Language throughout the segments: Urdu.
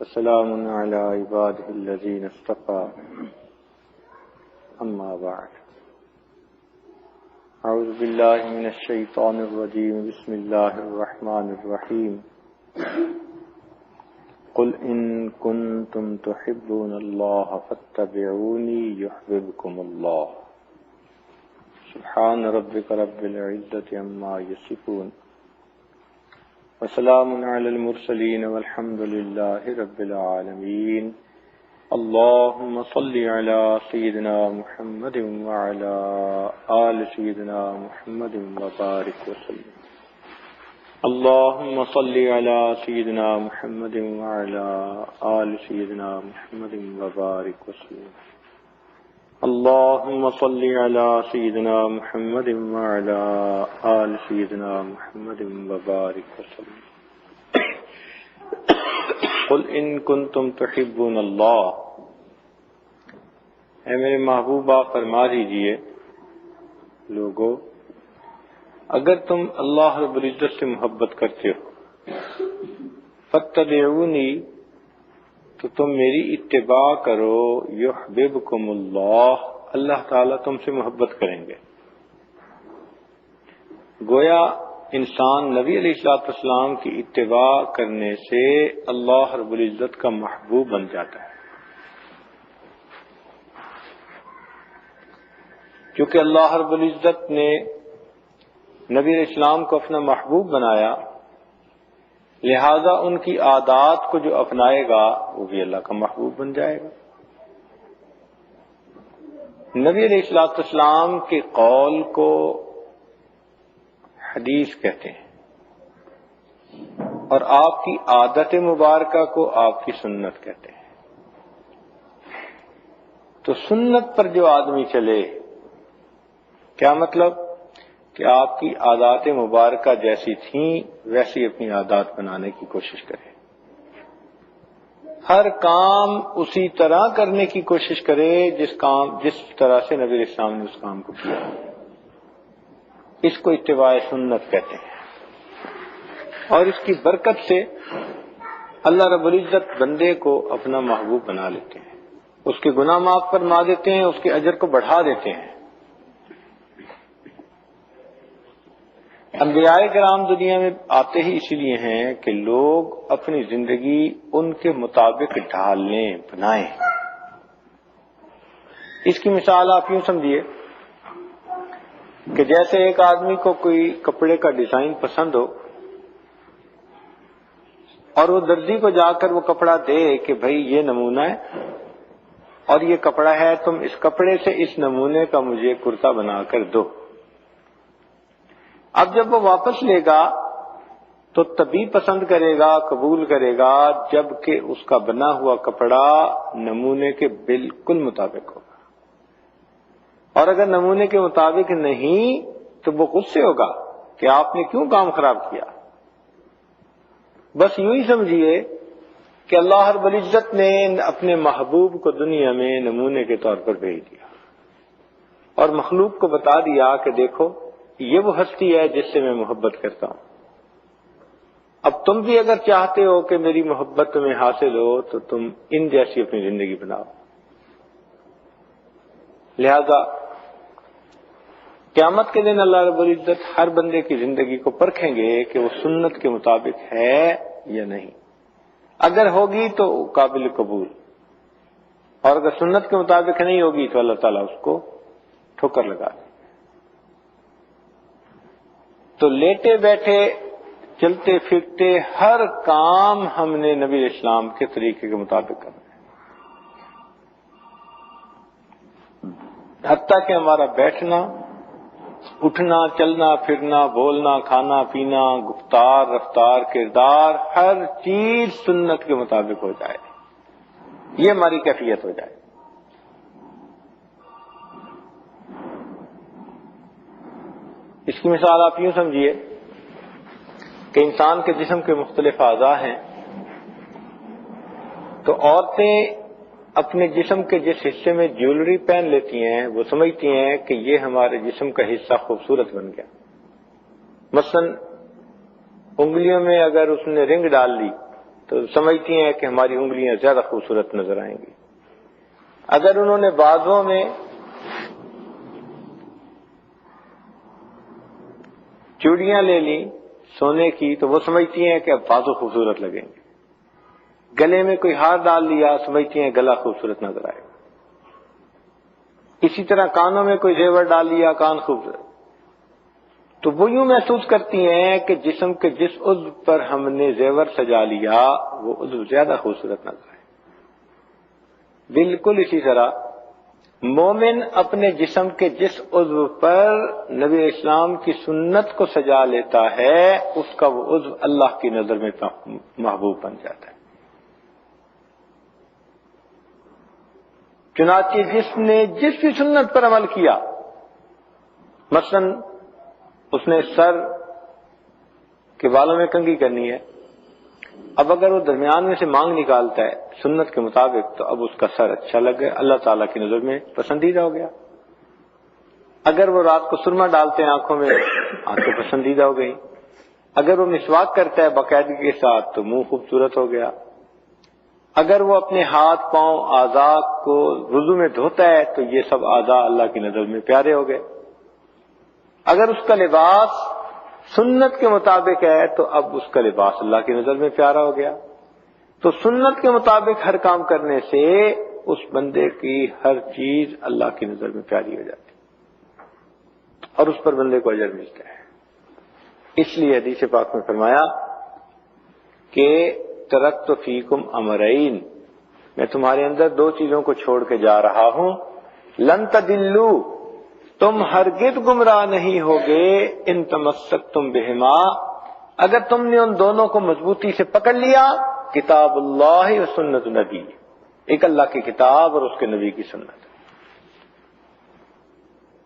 وسلام على عباده الذين اصطفى أما بعد أعوذ بالله من الشيطان الرجيم بسم الله الرحمن الرحيم قل إن كنتم تحبون الله فاتبعوني يحببكم الله سبحان ربك رب العزة عما يصفون وسلام على المرسلين والحمد لله رب العالمين اللهم صل على سيدنا محمد وعلى آل سيدنا محمد وبارك وسلم اللهم صل على سيدنا محمد وعلى آل سيدنا محمد وبارك وسلم اللهم صل على سيدنا محمد وعلى آل سيدنا محمد وبارك وسلم قل ان کنتم تحبون اللہ، اے میرے محبوبہ فرما دیجئے لوگو اگر تم اللہ رب العزت سے محبت کرتے ہو فاتبعونی تو تم میری اتباع کرو یحببکم اللہ، اللہ تعالیٰ تم سے محبت کریں گے۔ گویا انسان نبی علیہ السلام کی اتباع کرنے سے اللہ رب العزت کا محبوب بن جاتا ہے، کیونکہ اللہ رب العزت نے نبی علیہ السلام کو اپنا محبوب بنایا، لہذا ان کی عادات کو جو اپنائے گا وہ بھی اللہ کا محبوب بن جائے گا۔ نبی علیہ السلام کے قول کو حدیث کہتے ہیں اور آپ کی عادت مبارکہ کو آپ کی سنت کہتے ہیں۔ تو سنت پر جو آدمی چلے، کیا مطلب کہ آپ کی عادات مبارکہ جیسی تھیں ویسی اپنی عادات بنانے کی کوشش کرے، ہر کام اسی طرح کرنے کی کوشش کرے جس طرح سے نبی علیہ السلام نے اس کام کو کیا۔ اس کو اتباع سنت کہتے ہیں، اور اس کی برکت سے اللہ رب العزت بندے کو اپنا محبوب بنا لیتے ہیں، اس کے گناہ معاف فرما دیتے ہیں، اس کے اجر کو بڑھا دیتے ہیں۔ انبیاء کرام دنیا میں آتے ہی اسی لیے ہیں کہ لوگ اپنی زندگی ان کے مطابق ڈھال لیں، بنائیں۔ اس کی مثال آپ یوں سمجھیے کہ جیسے ایک آدمی کو کوئی کپڑے کا ڈیزائن پسند ہو اور وہ درزی کو جا کر وہ کپڑا دے کہ بھائی یہ نمونہ ہے اور یہ کپڑا ہے، تم اس کپڑے سے اس نمونے کا مجھے کرتا بنا کر دو۔ اب جب وہ واپس لے گا تو تبھی پسند کرے گا، قبول کرے گا جب کہ اس کا بنا ہوا کپڑا نمونے کے بالکل مطابق ہوگا، اور اگر نمونے کے مطابق نہیں تو وہ غصے ہوگا کہ آپ نے کیوں کام خراب کیا۔ بس یوں ہی سمجھیے کہ اللہ رب العزت نے اپنے محبوب کو دنیا میں نمونے کے طور پر بھیج دیا اور مخلوق کو بتا دیا کہ دیکھو یہ وہ ہستی ہے جس سے میں محبت کرتا ہوں، اب تم بھی اگر چاہتے ہو کہ میری محبت تمہیں حاصل ہو تو تم ان جیسی اپنی زندگی بناؤ۔ لہذا قیامت کے دن اللہ رب العزت ہر بندے کی زندگی کو پرکھیں گے کہ وہ سنت کے مطابق ہے یا نہیں، اگر ہوگی تو قابل قبول، اور اگر سنت کے مطابق نہیں ہوگی تو اللہ تعالیٰ اس کو ٹھوکر لگا دے۔ تو لیٹے بیٹھے چلتے پھرتے ہر کام ہم نے نبی علیہ السلام کے طریقے کے مطابق کرنا ہے، حتیٰ کہ ہمارا بیٹھنا، اٹھنا، چلنا پھرنا، بولنا، کھانا پینا، گفتار، رفتار، کردار، ہر چیز سنت کے مطابق ہو جائے، یہ ہماری کیفیت ہو جائے۔ اس کی مثال آپ یوں سمجھیے کہ انسان کے جسم کے مختلف اعضاء ہیں، تو عورتیں اپنے جسم کے جس حصے میں جیولری پہن لیتی ہیں وہ سمجھتی ہیں کہ یہ ہمارے جسم کا حصہ خوبصورت بن گیا۔ مثلا انگلیوں میں اگر اس نے رنگ ڈال لی تو سمجھتی ہیں کہ ہماری انگلیاں زیادہ خوبصورت نظر آئیں گی. اگر انہوں نے بازوں میں چوڑیاں لے لی سونے کی تو وہ سمجھتی ہیں کہ اب بازو خوبصورت لگیں گے. گلے میں کوئی ہار ڈال لیا سمجھتی ہیں گلا خوبصورت نظر آئے گا. اسی طرح کانوں میں کوئی زیور ڈال لیا کان خوبصورت. تو وہ یوں محسوس کرتی ہیں کہ جسم کے جس عضو پر ہم نے زیور سجا لیا وہ عضو زیادہ خوبصورت نظر آئے. بالکل اسی طرح مومن اپنے جسم کے جس عضو پر نبی اسلام کی سنت کو سجا لیتا ہے اس کا وہ عضو اللہ کی نظر میں محبوب بن جاتا ہے. چنانچہ جس نے جس بھی سنت پر عمل کیا، مثلا اس نے سر کے بالوں میں کنگھی کرنی ہے، اب اگر وہ درمیان میں سے مانگ نکالتا ہے سنت کے مطابق تو اب اس کا سر اچھا لگ گیا، اللہ تعالیٰ کی نظر میں پسندیدہ ہو گیا. اگر وہ رات کو سرما ڈالتے ہیں آنکھوں میں آنکھیں پسندیدہ ہو گئی. اگر وہ مسواک کرتا ہے باقاعدگی کے ساتھ تو منہ خوبصورت ہو گیا. اگر وہ اپنے ہاتھ پاؤں اعضاء کو وضو میں دھوتا ہے تو یہ سب اعضاء اللہ کی نظر میں پیارے ہو گئے. اگر اس کا لباس سنت کے مطابق ہے تو اب اس کا لباس اللہ کی نظر میں پیارا ہو گیا. تو سنت کے مطابق ہر کام کرنے سے اس بندے کی ہر چیز اللہ کی نظر میں پیاری ہو جاتی اور اس پر بندے کو اجر ملتا ہے. اس لیے حدیث پاک میں فرمایا کہ ترکت فیکم امرین، میں تمہارے اندر دو چیزوں کو چھوڑ کے جا رہا ہوں. لن تدلوا، تم ہرگز گمراہ نہیں ہوگے. ان تمسکتم بہما، اگر تم نے ان دونوں کو مضبوطی سے پکڑ لیا. کتاب اللہ و سنت نبی، ایک اللہ کی کتاب اور اس کے نبی کی سنت.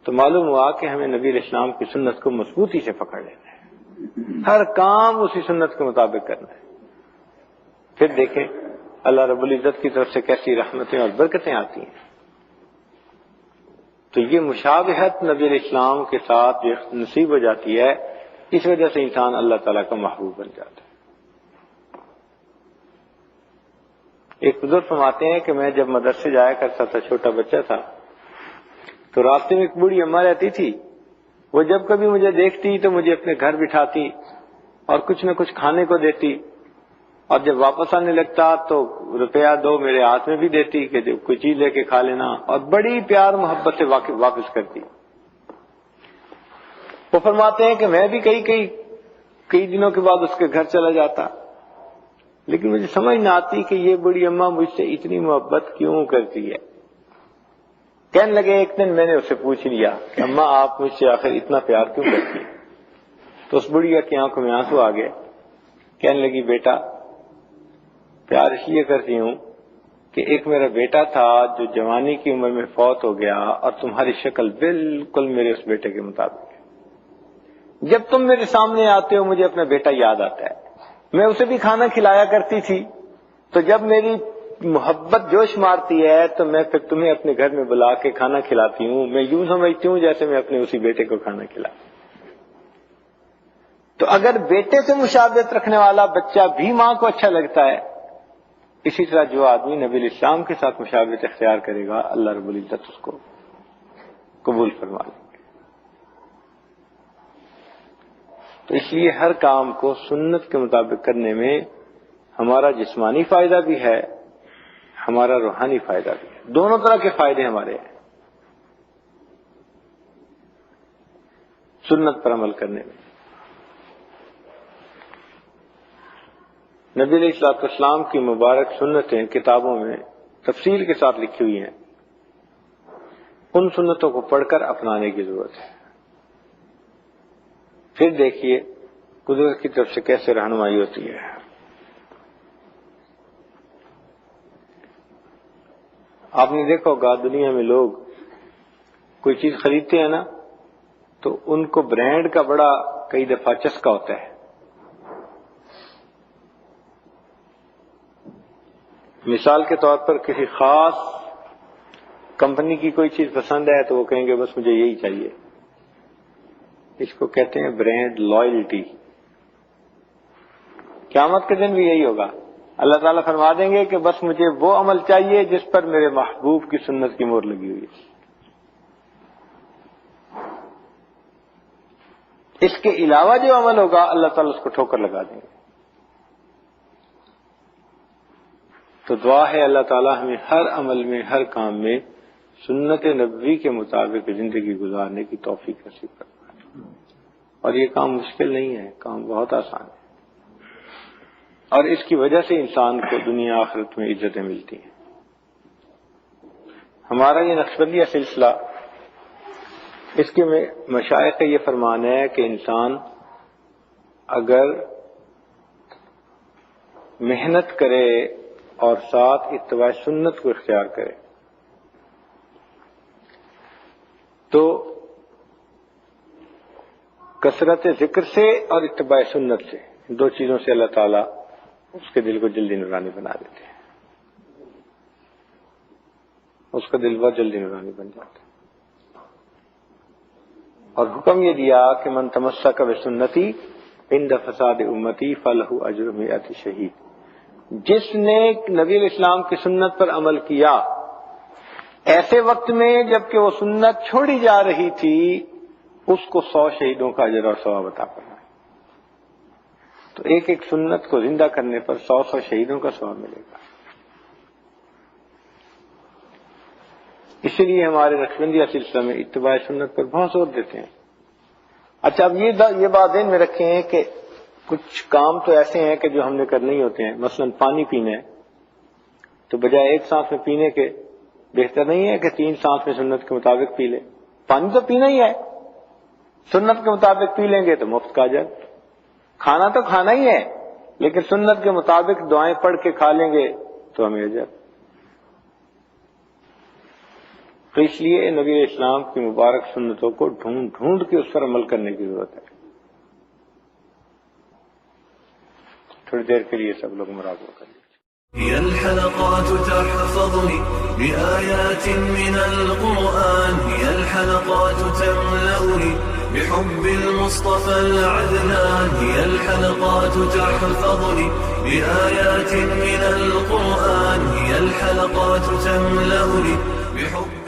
تو معلوم ہوا کہ ہمیں نبی علیہ السلام کی سنت کو مضبوطی سے پکڑ لینا ہے، ہر کام اسی سنت کے مطابق کرنا ہے. پھر دیکھیں اللہ رب العزت کی طرف سے کیسی رحمتیں اور برکتیں آتی ہیں. تو یہ مشابہت نبی علیہ السلام کے ساتھ نصیب ہو جاتی ہے، اس وجہ سے انسان اللہ تعالیٰ کا محبوب بن جاتا ہے. ایک بزرگ فرماتے ہیں کہ میں جب مدرسے جایا کرتا تھا، چھوٹا بچہ تھا، تو راستے میں ایک بوڑھی اماں رہتی تھی. وہ جب کبھی مجھے دیکھتی تو مجھے اپنے گھر بٹھاتی اور کچھ نہ کچھ کھانے کو دیتی، اور جب واپس آنے لگتا تو روپیہ دو میرے ہاتھ میں بھی دیتی کہ کوئی چیز لے کے کھا لینا، اور بڑی پیار محبت سے واپس کرتی. وہ فرماتے ہیں کہ میں بھی کئی دنوں کے بعد اس کے گھر چلا جاتا، لیکن مجھے سمجھ نہ آتی کہ یہ بڑی اماں مجھ سے اتنی محبت کیوں کرتی ہے. کہنے لگے ایک دن میں نے اسے پوچھ لیا کہ اماں آپ مجھ سے آخر اتنا پیار کیوں کرتی ہیں؟ تو اس بڑھیا کی آنکھوں میں آنسو آ گئے. کہنے لگی بیٹا پیار اس لیے کرتی ہوں کہ ایک میرا بیٹا تھا جو جوانی کی عمر میں فوت ہو گیا، اور تمہاری شکل بالکل میرے اس بیٹے کے مطابق ہے. جب تم میرے سامنے آتے ہو مجھے اپنا بیٹا یاد آتا ہے. میں اسے بھی کھانا کھلایا کرتی تھی، تو جب میری محبت جوش مارتی ہے تو میں پھر تمہیں اپنے گھر میں بلا کے کھانا کھلاتی ہوں. میں یوں سمجھتی ہوں جیسے میں اپنے اسی بیٹے کو کھانا کھلاؤں. تو اگر بیٹے سے مشابہت رکھنے والا بچہ بھی ماں کو اچھا لگتا ہے، اسی طرح جو آدمی نبی علیہ السلام کے ساتھ مشابہت اختیار کرے گا اللہ رب العزت اس کو قبول فرما لیں گے. تو اس لیے ہر کام کو سنت کے مطابق کرنے میں ہمارا جسمانی فائدہ بھی ہے، ہمارا روحانی فائدہ بھی ہے. دونوں طرح کے فائدے ہمارے ہیں سنت پر عمل کرنے میں. نبی علیہ السلام کی مبارک سنتیں کتابوں میں تفصیل کے ساتھ لکھی ہوئی ہیں، ان سنتوں کو پڑھ کر اپنانے کی ضرورت ہے. پھر دیکھیے قدرت کی طرف سے کیسے رہنمائی ہوتی ہے. آپ نے دیکھا ہوگا دنیا میں لوگ کوئی چیز خریدتے ہیں نا تو ان کو برانڈ کا بڑا کئی دفعہ چسکا ہوتا ہے. مثال کے طور پر کسی خاص کمپنی کی کوئی چیز پسند ہے تو وہ کہیں گے بس مجھے یہی چاہیے. اس کو کہتے ہیں برانڈ لائلٹی. قیامت کے دن بھی یہی ہوگا. اللہ تعالیٰ فرما دیں گے کہ بس مجھے وہ عمل چاہیے جس پر میرے محبوب کی سنت کی مہر لگی ہوئی ہے، اس کے علاوہ جو عمل ہوگا اللہ تعالیٰ اس کو ٹھوکر لگا دیں گے۔ تو دعا ہے اللہ تعالیٰ ہمیں ہر عمل میں، ہر کام میں سنت نبوی کے مطابق زندگی گزارنے کی توفیق نصیب فرمائے۔ اور یہ کام مشکل نہیں ہے، کام بہت آسان ہے، اور اس کی وجہ سے انسان کو دنیا آخرت میں عزتیں ملتی ہیں۔ ہمارا یہ نقشبندیہ سلسلہ، اس کے میں مشائخ کا یہ فرمان ہے کہ انسان اگر محنت کرے اور ساتھ اتباع سنت کو اختیار کرے تو کثرت ذکر سے اور اتباع سنت سے، دو چیزوں سے اللہ تعالیٰ اس کے دل کو جلدی نورانی بنا دیتے ہیں، اس کا دل بہت جلدی نورانی بن جاتا ہے۔ اور حکم یہ دیا کہ من تمسک بسنتی عند فساد امتی فلہ اجر مئۃ شہید، جس نے نبی علیہ السلام کی سنت پر عمل کیا ایسے وقت میں جبکہ وہ سنت چھوڑی جا رہی تھی، اس کو 100 شہیدوں کا اجر اور ثواب عطا کرنا ہے۔ تو ایک ایک سنت کو زندہ کرنے پر 100 شہیدوں کا ثواب ملے گا۔ اسی لیے ہمارے نقشبندیہ سلسلہ میں اتباع سنت پر بہت زور دیتے ہیں۔ اچھا، اب یہ بات ذہن میں رکھیں کہ کچھ کام تو ایسے ہیں کہ جو ہم نے کرنے ہی ہوتے ہیں، مثلا پانی پینا ہے تو بجائے ایک سانس میں پینے کے بہتر نہیں ہے کہ 3 سانس میں سنت کے مطابق پی لے؟ پانی تو پینا ہی ہے، سنت کے مطابق پی لیں گے تو مفت کا اجر۔ کھانا تو کھانا ہی ہے لیکن سنت کے مطابق دعائیں پڑھ کے کھا لیں گے تو ہمیں اجر۔ تو اس لیے نبی علیہ السلام کی مبارک سنتوں کو ڈھونڈ ڈھونڈ کے اس پر عمل کرنے کی ضرورت ہے۔ تھوڑی دیر کے لیے سب لوگ مراقبہ کر لیجیے۔ هي الحلقات تحفظني بآيات من القرآن، هي الحلقات تملأني بحب المصطفى العدنان، هي الحلقات تحفظني بآيات من القرآن، هي الحلقات تملأني بحب